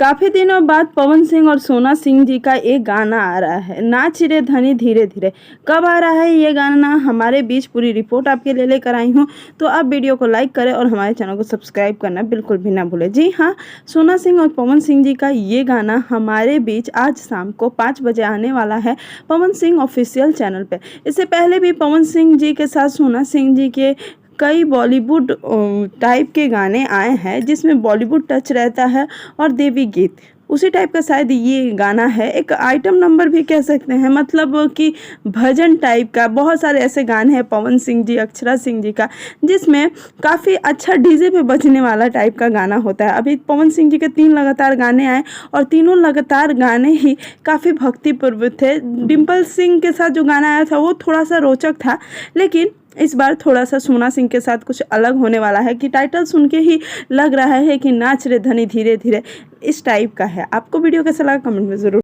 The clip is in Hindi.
काफ़ी दिनों बाद पवन सिंह और सोना सिंह जी का एक गाना आ रहा है, नाच रे धनी धीरे धीरे। कब आ रहा है ये गाना हमारे बीच, पूरी रिपोर्ट आपके लिए लेकर आई हूँ। तो आप वीडियो को लाइक करें और हमारे चैनल को सब्सक्राइब करना बिल्कुल भी ना भूलें। जी हाँ, सोना सिंह और पवन सिंह जी का ये गाना हमारे बीच आज शाम को 5 बजे आने वाला है पवन सिंह ऑफिशियल चैनल पे। इससे पहले भी पवन सिंह जी के साथ सोना सिंह जी के कई बॉलीवुड टाइप के गाने आए हैं, जिसमें बॉलीवुड टच रहता है और देवी गीत उसी टाइप का शायद ये गाना है। एक आइटम नंबर भी कह सकते हैं, मतलब कि भजन टाइप का। बहुत सारे ऐसे गाने हैं पवन सिंह जी, अक्षरा सिंह जी का, जिसमें काफ़ी अच्छा डीजे पे बजने वाला टाइप का गाना होता है। अभी पवन सिंह जी के 3 लगातार गाने आए और तीनों लगातार गाने ही काफ़ी भक्तिपूर्व थे। डिम्पल सिंह के साथ जो गाना आया था वो थोड़ा सा रोचक था, लेकिन इस बार थोड़ा सा सोना सिंह के साथ कुछ अलग होने वाला है कि टाइटल सुन के ही लग रहा है कि नाच रे धनी धीरे धीरे इस टाइप का है। आपको वीडियो कैसा लगा कमेंट में ज़रूर